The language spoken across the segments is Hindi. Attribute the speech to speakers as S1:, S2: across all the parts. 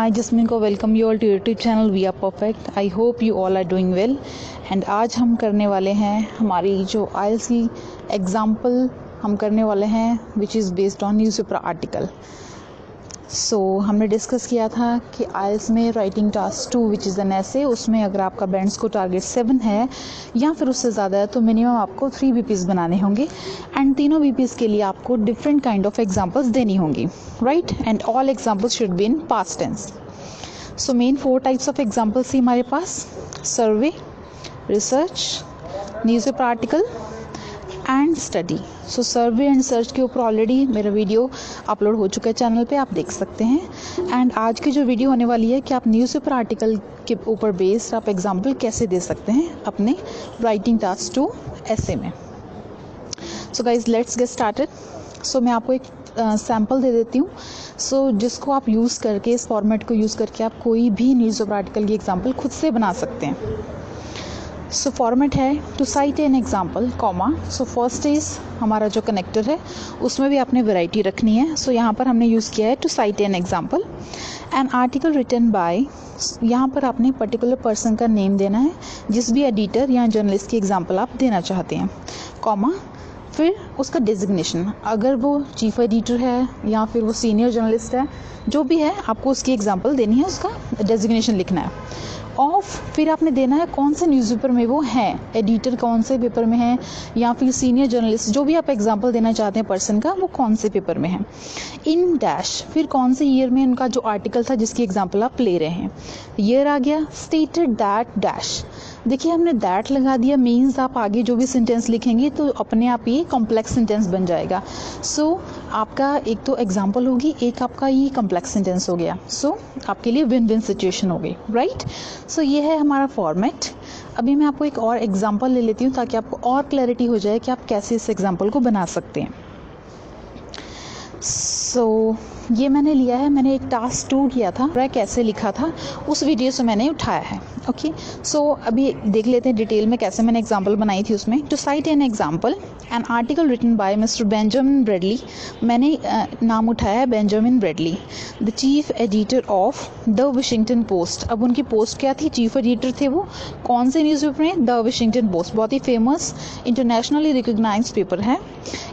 S1: I Jasmine को welcome you all to YouTube channel we are perfect. I hope you all are doing well. And आज हम करने वाले हैं हमारी जो IELTS की एग्ज़ाम्पल हम करने वाले हैं which is based on newspaper article. So हमने डिस्कस किया था कि IELTS में writing task 2 which is an essay, उसमें अगर आपका बैंड स्कोर टारगेट 7 है या फिर उससे ज़्यादा है तो मिनिमम आपको 3 BPs बनाने होंगे एंड तीनों BPs के लिए आपको डिफरेंट काइंड ऑफ एग्जाम्पल्स देनी होंगी, right. And all examples should be in past tense. So main 4 types of examples थी हमारे पास: survey, research, newspaper article and study. So survey and search के ऊपर ऑलरेडी मेरा वीडियो अपलोड हो चुका है चैनल पे, आप देख सकते हैं। एंड आज की जो वीडियो होने वाली है कि आप न्यूज़पेपर आर्टिकल के ऊपर बेस्ड आप एग्जाम्पल कैसे दे सकते हैं अपने राइटिंग टास्क 2 ऐसे में। So guys let's get started. So मैं आपको एक सैम्पल दे देती हूँ, सो जिसको आप यूज़ करके, इस फॉर्मेट को यूज़ करके आप कोई भी न्यूज़पेपर आर्टिकल की एग्जाम्पल खुद से बना सकते हैं। सो फॉर्मेट है to cite an example, comma. So first is हमारा जो कनेक्टर है उसमें भी आपने वैरायटी रखनी है। सो यहाँ पर हमने यूज़ किया है to cite an example. An article written by, यहाँ पर आपने पर्टिकुलर पर्सन का नेम देना है, जिस भी एडिटर या जर्नलिस्ट की एग्जाम्पल आप देना चाहते हैं, कॉमा। फिर उसका डेजिग्नेशन, अगर वो चीफ एडिटर है या फिर वो सीनियर जर्नलिस्ट है, जो भी है आपको उसकी एग्जाम्पल देनी है, उसका डेजिग्नेशन लिखना है। ऑफ, फिर आपने देना है कौन से न्यूज़पेपर में वो हैं, एडिटर कौन से पेपर में है या फिर सीनियर जर्नलिस्ट, जो भी आप एग्जांपल देना चाहते हैं पर्सन का, वो कौन से पेपर में है। इन डैश, फिर कौन से ईयर में उनका जो आर्टिकल था जिसकी एग्जांपल आप ले रहे हैं, ईयर आ गया। स्टेटेड दैट डैश, देखिए हमने दैट लगा दिया, मीन्स आप आगे जो भी सेंटेंस लिखेंगे तो अपने आप ये कॉम्प्लेक्स सेंटेंस बन जाएगा। सो आपका एक तो एग्जाम्पल होगी, एक आपका ये कॉम्प्लेक्स सेंटेंस हो गया। सो आपके लिए विन विन सिचुएशन हो गई, राइट। सो ये है हमारा फॉर्मेट। अभी मैं आपको एक और एग्जाम्पल ले लेती हूँ ताकि आपको और क्लैरिटी हो जाए कि आप कैसे इस एग्जाम्पल को बना सकते हैं। सो ये मैंने लिया है, मैंने एक टास्क 2 किया था, कैसे लिखा था उस वीडियो से मैंने उठाया है, ओके। सो अभी देख लेते हैं डिटेल में कैसे मैंने एग्जांपल बनाई थी उसमें। To cite an example, an article written by mister Benjamin Bradley, मैंने नाम उठाया है Benjamin Bradley, the chief editor of the Washington Post. अब उनकी पोस्ट क्या थी, चीफ एडिटर थे वो कौन से न्यूज़पेपर में, द वाशिंगटन पोस्ट, बहुत ही फेमस इंटरनेशनली रिकॉग्नाइज्ड पेपर है।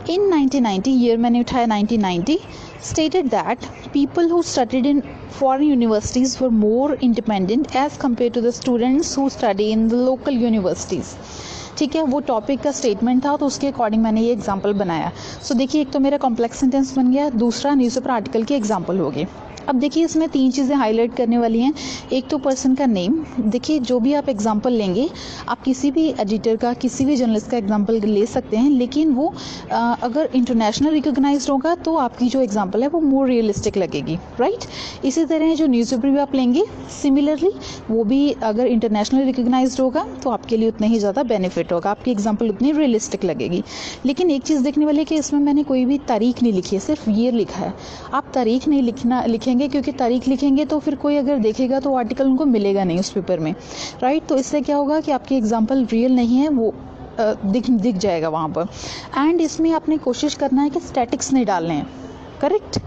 S1: इन 1990, ईयर मैंने उठाया 1990, stated that people who studied in foreign universities were more independent as compared to the students who study in the local universities। ठीक है, वो टॉपिक का स्टेटमेंट था तो उसके अकॉर्डिंग मैंने ये एग्जांपल बनाया। सो देखिए, एक तो मेरा कॉम्प्लेक्स सेंटेंस बन गया, दूसरा न्यूज़पेपर आर्टिकल की एग्जांपल हो गई। अब देखिए इसमें 3 चीज़ें हाईलाइट करने वाली हैं। एक तो पर्सन का नेम, देखिए जो भी आप एग्जांपल लेंगे, आप किसी भी एडिटर का, किसी भी जर्नलिस्ट का एग्जांपल ले सकते हैं, लेकिन वो अगर इंटरनेशनल रिकॉग्नाइज्ड होगा तो आपकी जो एग्जांपल है वो मोर रियलिस्टिक लगेगी, राइट। इसी तरह जो न्यूज़पेपर भी आप लेंगे, सिमिलरली वो भी अगर इंटरनेशनल रिकॉग्नाइज्ड होगा तो आपके लिए उतना ही ज़्यादा बेनिफिट होगा, आपकी एग्जाम्पल उतनी रियलिस्टिक लगेगी। लेकिन एक चीज़ देखने वाली है कि इसमें मैंने कोई भी तारीख नहीं लिखी है, सिर्फ ईयर लिखा है। आप तारीख नहीं लिखेंगे, क्योंकि तारीख लिखेंगे तो फिर कोई अगर देखेगा तो आर्टिकल उनको मिलेगा नहीं उस पेपर में, राइट। तो इससे क्या होगा कि आपकी एग्जाम्पल रियल नहीं है, वो दिख जाएगा वहाँ पर। एंड इसमें आपने कोशिश करना है कि स्टैटिक्स नहीं डालने हैं, करेक्ट।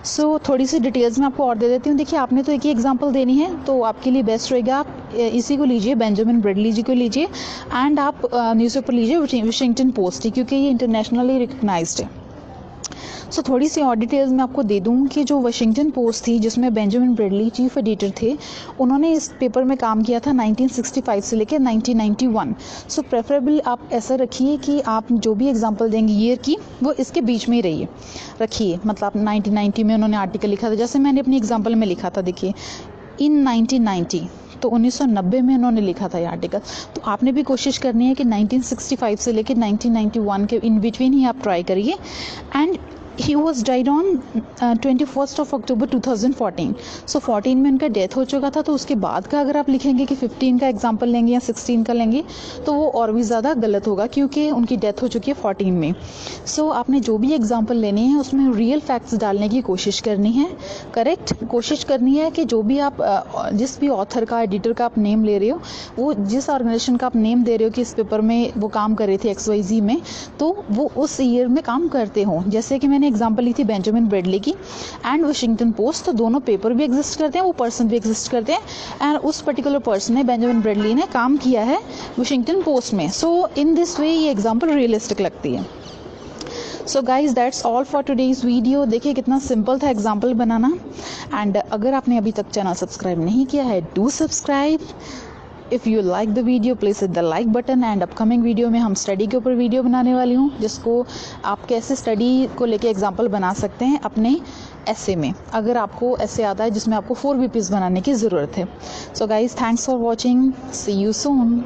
S1: सो थोड़ी सी डिटेल्स में आपको और दे देती हूँ। देखिए आपने तो एक ही एग्जांपल देनी है, तो आपके लिए बेस्ट रहेगा आप इसी को लीजिए, बेंजामिन ब्रेडली जी को लीजिए, एंड आप न्यूज़पेपर लीजिए वाशिंगटन पोस्ट, क्योंकि ये इंटरनेशनली रिकॉग्नाइज्ड है। सो थोड़ी सी और डिटेल्स मैं आपको दे दूं कि जो वाशिंगटन पोस्ट थी जिसमें बेंजामिन ब्रेडली चीफ एडिटर थे, उन्होंने इस पेपर में काम किया था 1965 से लेकर 1991। सो प्रेफरेबल आप ऐसा रखिए कि आप जो भी एग्जांपल देंगे ईयर की, वो इसके बीच में ही रखिए। मतलब 1990 में उन्होंने आर्टिकल लिखा था, जैसे मैंने अपनी एग्जाम्पल में लिखा था, देखिए इन 1990, तो 1990 में उन्होंने लिखा था ये आर्टिकल। तो आपने भी कोशिश करनी है कि 1965 से लेकर 1991 के इन बिटवीन ही आप ट्राई करिए। And he was died on 21 अक्टूबर 2014। सो 14 में उनका डेथ हो चुका था, तो उसके बाद का अगर आप लिखेंगे कि 15 का एग्जाम्पल लेंगे या 16 का लेंगे तो वो और भी ज़्यादा गलत होगा, क्योंकि उनकी डेथ हो चुकी है 14 में। सो आपने जो भी एग्जाम्पल लेने हैं उसमें रियल फैक्ट्स डालने की कोशिश करनी है, करेक्ट। कोशिश करनी है कि जो भी आप जिस भी ऑथर का, एडिटर का आप नेम ले रहे हो, वो जिस ऑर्गेनाइजेशन का आप नेम दे रहे हो कि इस पेपर में वो काम कर रहे थे XYZ में, तो वो उस ईयर में काम करते हो। जैसे कि मैंने मैंने एग्जांपल ली थी बेंजामिन ब्रेडली की एंड वाशिंगटन पोस्ट, तो दोनों पेपर भी एग्जिस्ट करते हैं, वो पर्सन भी एग्जिस्ट करते हैं एंड उस पर्टिकुलर पर्सन ने, बेंजामिन ब्रेडली ने काम किया है वाशिंगटन पोस्ट में। सो इन दिस वे ये एग्जाम्पल रियलिस्टिक लगती है। So guys that's all for today's video. देखिए कितना सिंपल था एग्जाम्पल बनाना। एंड अगर आपने अभी तक चैनल सब्सक्राइब नहीं किया है, do subscribe. If you like the video please hit the like button. And upcoming video में हम स्टडी के ऊपर वीडियो बनाने वाली हूँ, जिसको आप कैसे स्टडी को लेके एग्जाम्पल बना सकते हैं अपने ऐसे में, अगर आपको ऐसे आता है जिसमें आपको 4 VPs बनाने की ज़रूरत है। So guys thanks for watching, see you soon.